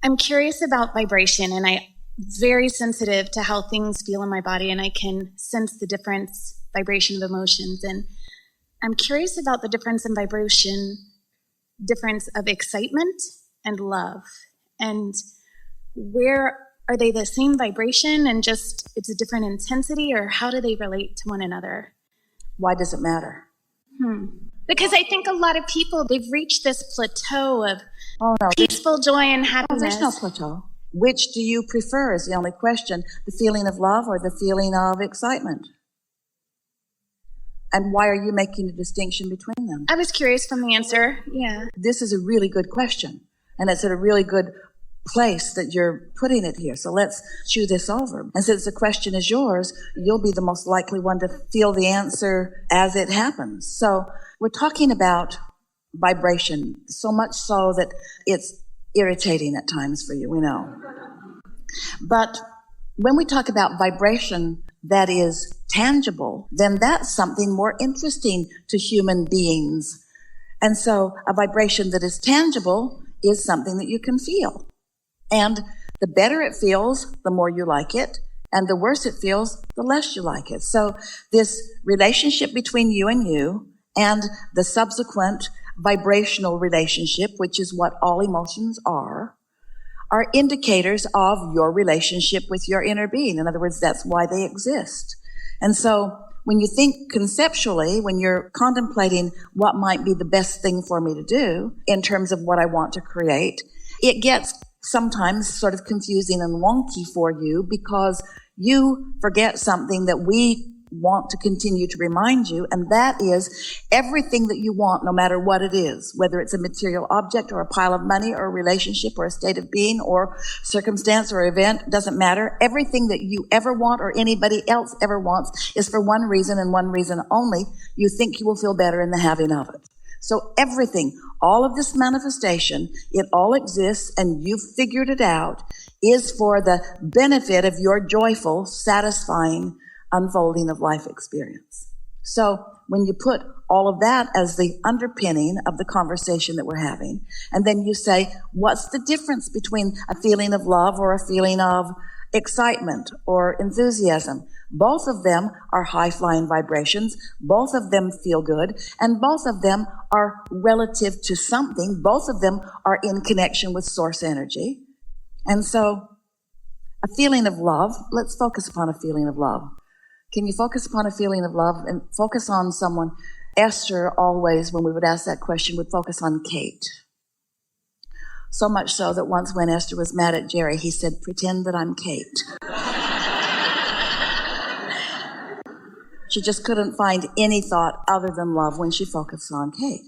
I'm curious about vibration, and I'm very sensitive to how things feel in my body, and I can sense the vibration of emotions. And I'm curious about the difference in vibration, difference of excitement and love. And where are they the same vibration and just it's a different intensity, or how do they relate to one another? Why does it matter? Because I think a lot of people, they've reached this plateau of peaceful joy and happiness. There's no plateau. Which do you prefer is the only question. The feeling of love or the feeling of excitement? And why are you making a distinction between them? I was curious from the answer, yeah. This is a really good question. And it's at a really good place that you're putting it here. So let's chew this over. And since the question is yours, you'll be the most likely one to feel the answer as it happens. So we're talking about vibration, so much so that it's irritating at times for you, we know. But when we talk about vibration that is tangible, then that's something more interesting to human beings. And so a vibration that is tangible is something that you can feel. And the better it feels, the more you like it. And the worse it feels, the less you like it. So this relationship between you and the subsequent vibrational relationship, which is what all emotions are indicators of your relationship with your inner being. In other words, that's why they exist. And so when you think conceptually, when you're contemplating what might be the best thing for me to do in terms of what I want to create, it gets sometimes sort of confusing and wonky for you because you forget something that we want to continue to remind you, and that is everything that you want, no matter what it is, whether it's a material object or a pile of money or a relationship or a state of being or circumstance or event, doesn't matter. Everything that you ever want or anybody else ever wants is for one reason and one reason only. You think you will feel better in the having of it. So everything, all of this manifestation, it all exists and you've figured it out, is for the benefit of your joyful, satisfying unfolding of life experience. So when you put all of that as the underpinning of the conversation that we're having, and then you say, what's the difference between a feeling of love or a feeling of excitement or enthusiasm? Both of them are high-flying vibrations. Both of them feel good. And both of them are relative to something. Both of them are in connection with source energy. And so a feeling of love, let's focus upon a feeling of love. Can you focus upon a feeling of love and focus on someone? Esther always, when we would ask that question, would focus on Kate. So much so that once when Esther was mad at Jerry, he said, pretend that I'm Kate. She just couldn't find any thought other than love when she focused on Kate.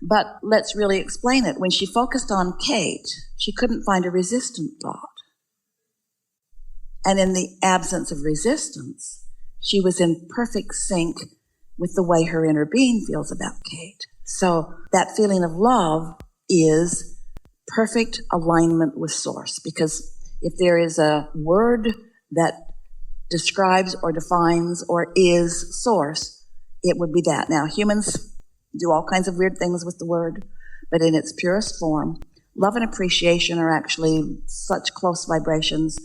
But let's really explain it. When she focused on Kate, she couldn't find a resistant thought. And in the absence of resistance, she was in perfect sync with the way her inner being feels about Kate. So that feeling of love is perfect alignment with source, because if there is a word that describes or defines or is source, it would be that. Now, humans do all kinds of weird things with the word, but in its purest form, love and appreciation are actually such close vibrations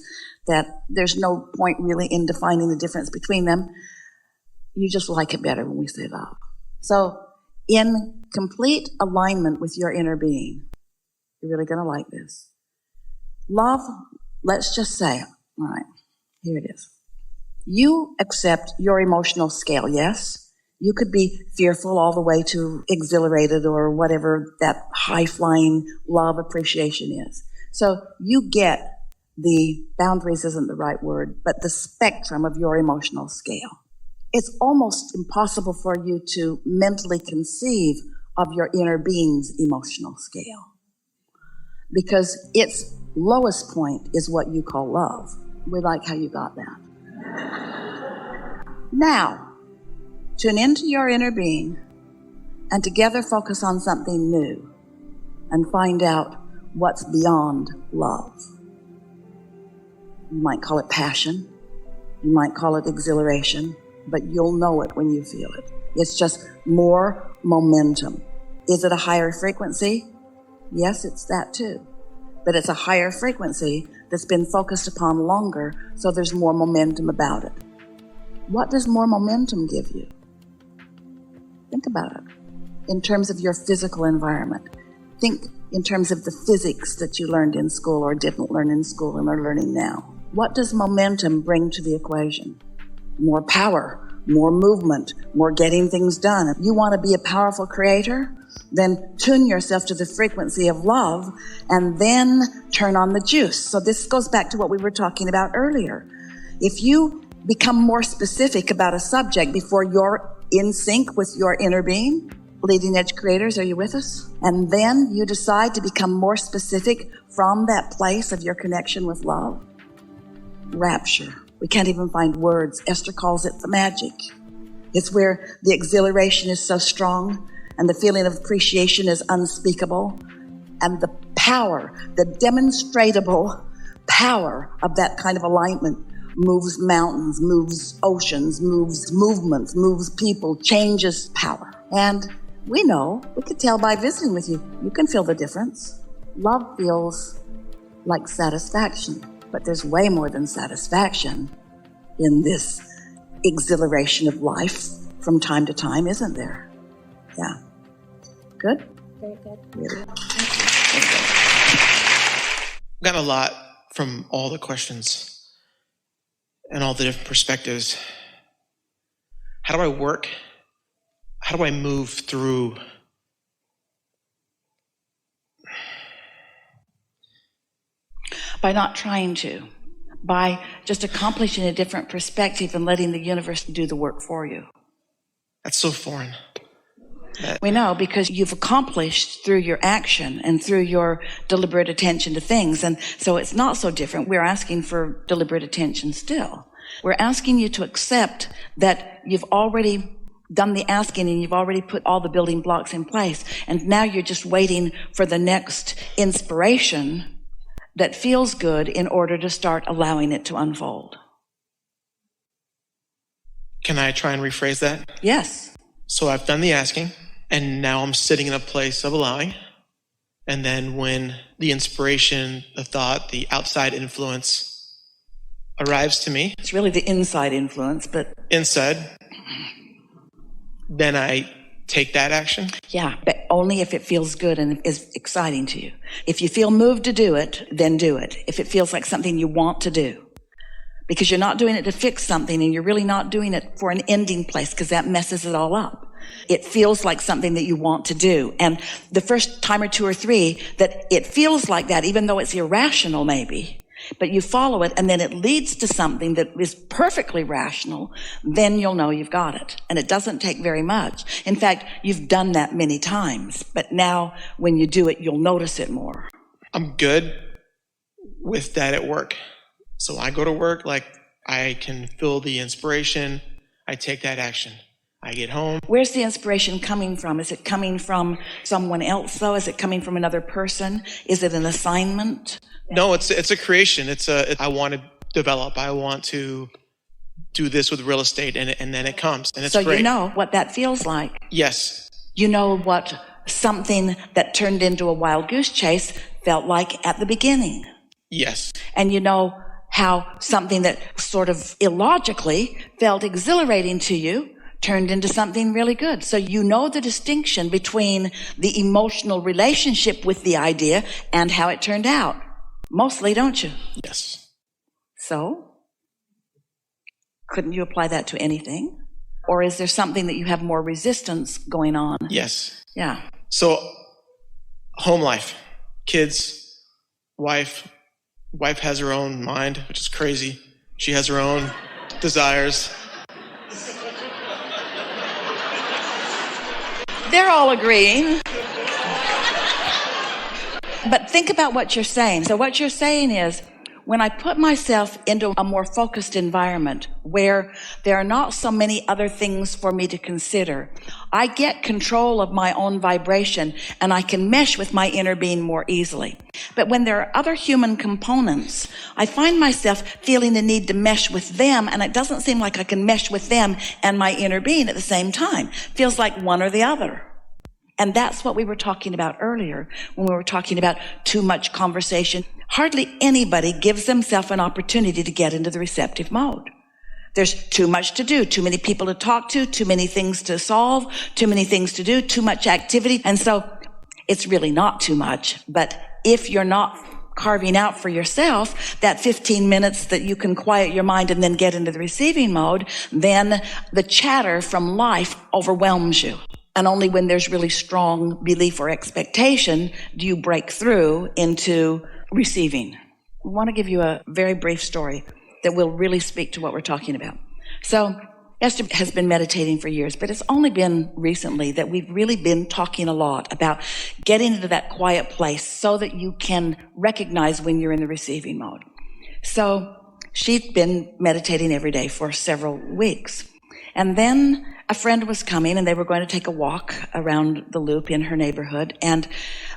that there's no point really in defining the difference between them. You just like it better when we say love. So in complete alignment with your inner being, you're really going to like this. Love, let's just say, all right, here it is. You accept your emotional scale, yes? You could be fearful all the way to exhilarated or whatever that high-flying love appreciation is. So you get the boundaries isn't the right word, but the spectrum of your emotional scale. It's almost impossible for you to mentally conceive of your inner being's emotional scale, because its lowest point is what you call love. We like how you got that. Now, tune into your inner being and together focus on something new and find out what's beyond love. You might call it passion. You might call it exhilaration, but you'll know it when you feel it. It's just more momentum. Is it a higher frequency? Yes, it's that too. but it's a higher frequency that's been focused upon longer, so there's more momentum about it. What does more momentum give you? Think about it. In terms of your physical environment. Think in terms of the physics that you learned in school or didn't learn in school and are learning now. What does momentum bring to the equation? More power, more movement, more getting things done. If you want to be a powerful creator, then tune yourself to the frequency of love and then turn on the juice. So this goes back to what we were talking about earlier. If you become more specific about a subject before you're in sync with your inner being, leading edge creators, are you with us? And then you decide to become more specific from that place of your connection with love. Rapture. We can't even find words. Esther calls it the magic. It's where the exhilaration is so strong and the feeling of appreciation is unspeakable. And the power, the demonstratable power of that kind of alignment moves mountains, moves oceans, moves movements, moves people, changes power. And we know, we could tell by visiting with you, you can feel the difference. Love feels like satisfaction, but there's way more than satisfaction in this exhilaration of life from time to time, isn't there? Yeah. Good? Very good. Really? Got a lot from all the questions and all the different perspectives. How do I work? How do I move through by not trying to, by just accomplishing a different perspective and letting the universe do the work for you? That's so foreign. We know, because you've accomplished through your action and through your deliberate attention to things. And so it's not so different. We're asking for deliberate attention still. We're asking you to accept that you've already done the asking and you've already put all the building blocks in place. And now you're just waiting for the next inspiration that feels good in order to start allowing it to unfold. Can I try and rephrase that? Yes. So I've done the asking, and now I'm sitting in a place of allowing. And then when the inspiration, the thought, the outside influence arrives to me. It's really the inside influence, but... Inside. Then I take that action. Yeah, but only if it feels good and is exciting to you. If you feel moved to do it, then do it. If it feels like something you want to do. Because you're not doing it to fix something, and you're really not doing it for an ending place, because that messes it all up. It feels like something that you want to do. And the first time or two or three that it feels like that, even though it's irrational maybe, but you follow it and then it leads to something that is perfectly rational, then you'll know you've got it. And it doesn't take very much. In fact, you've done that many times, but now when you do it, you'll notice it more. I'm good with that at work. So I go to work, like I can feel the inspiration. I take that action. I get home. Where's the inspiration coming from? Is it coming from someone else, though? Is it coming from another person? Is it an assignment? No, it's a creation. I want to develop. I want to do this with real estate, and then it comes, and it's so great. You know what that feels like. Yes. You know what something that turned into a wild goose chase felt like at the beginning. Yes. And you know how something that sort of illogically felt exhilarating to you turned into something really good. So you know the distinction between the emotional relationship with the idea and how it turned out. Mostly, don't you? Yes. So, couldn't you apply that to anything? Or is there something that you have more resistance going on? Yes. Yeah. So, home life, kids, wife. Wife has her own mind, which is crazy. She has her own desires. They're all agreeing. But think about what you're saying. So what you're saying is, when I put myself into a more focused environment where there are not so many other things for me to consider, I get control of my own vibration and I can mesh with my inner being more easily. But when there are other human components, I find myself feeling the need to mesh with them, and it doesn't seem like I can mesh with them and my inner being at the same time. Feels like one or the other. And that's what we were talking about earlier when we were talking about too much conversation. Hardly anybody gives themselves an opportunity to get into the receptive mode. There's too much to do, too many people to talk to, too many things to solve, too many things to do, too much activity. And so it's really not too much. But if you're not carving out for yourself that 15 minutes that you can quiet your mind and then get into the receiving mode, then the chatter from life overwhelms you. And only when there's really strong belief or expectation do you break through into receiving. I want to give you a very brief story that will really speak to what we're talking about. So Esther has been meditating for years, but it's only been recently that we've really been talking a lot about getting into that quiet place so that you can recognize when you're in the receiving mode. So she'd been meditating every day for several weeks. And then a friend was coming and they were going to take a walk around the loop in her neighborhood. And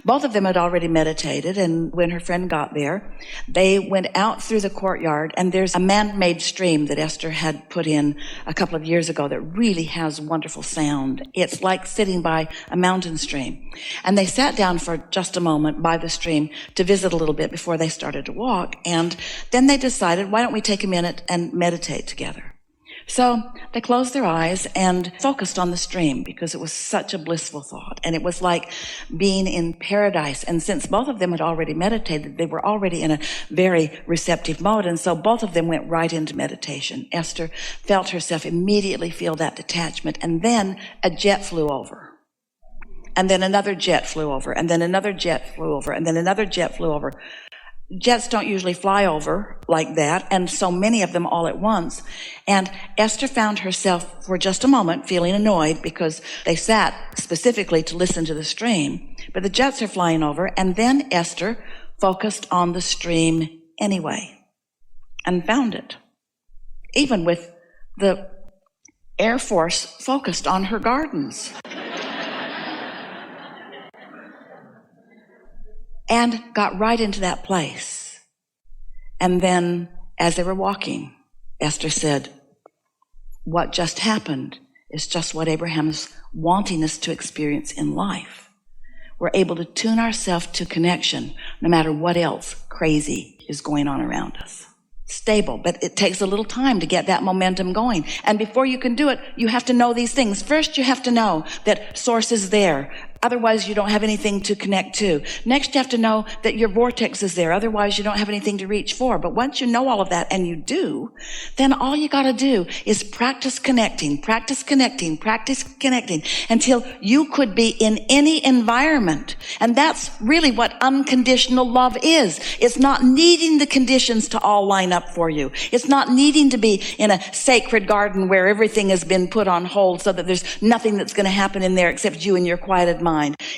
both of them had already meditated. And when her friend got there, they went out through the courtyard, and there's a man-made stream that Esther had put in a couple of years ago that really has wonderful sound. It's like sitting by a mountain stream. And they sat down for just a moment by the stream to visit a little bit before they started to walk. And then they decided, why don't we take a minute and meditate together? So they closed their eyes and focused on the stream because it was such a blissful thought. And it was like being in paradise. And since both of them had already meditated, they were already in a very receptive mode. And so both of them went right into meditation. Esther felt herself immediately feel that detachment. And then a jet flew over. And then another jet flew over. And then another jet flew over. And then another jet flew over. Jets don't usually fly over like that, and so many of them all at once. And Esther found herself for just a moment feeling annoyed because they sat specifically to listen to the stream. But the jets are flying over, and then Esther focused on the stream anyway and found it, even with the Air Force focused on her gardens. And got right into that place. And then, as they were walking, Esther said, what just happened is just what Abraham is wanting us to experience in life. We're able to tune ourselves to connection, no matter what else crazy is going on around us. Stable, but it takes a little time to get that momentum going. And before you can do it, you have to know these things. First, you have to know that Source is there. Otherwise, you don't have anything to connect to. Next, you have to know that your vortex is there. Otherwise, you don't have anything to reach for. But once you know all of that, and you do, then all you got to do is practice connecting until you could be in any environment. And that's really what unconditional love is. It's not needing the conditions to all line up for you. It's not needing to be in a sacred garden where everything has been put on hold so that there's nothing that's going to happen in there except you and your quieted mind.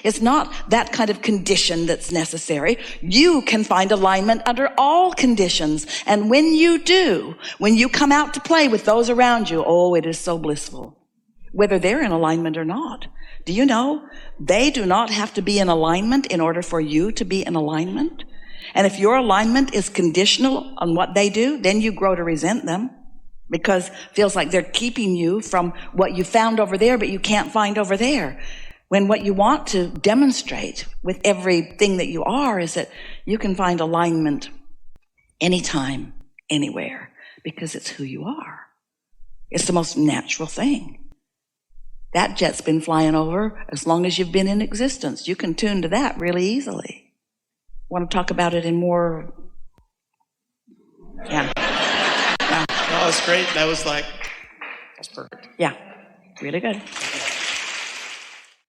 It's not that kind of condition that's necessary. You can find alignment under all conditions. And when you do, when you come out to play with those around you, oh, it is so blissful, whether they're in alignment or not. Do you know they do not have to be in alignment in order for you to be in alignment? And if your alignment is conditional on what they do, then you grow to resent them because it feels like they're keeping you from what you found over there, but you can't find over there. When what you want to demonstrate with everything that you are is that you can find alignment anytime, anywhere, because it's who you are. It's the most natural thing. That jet's been flying over as long as you've been in existence. You can tune to that really easily. Want to talk about it in more? Yeah. No, that's great. That's perfect. Yeah, really good.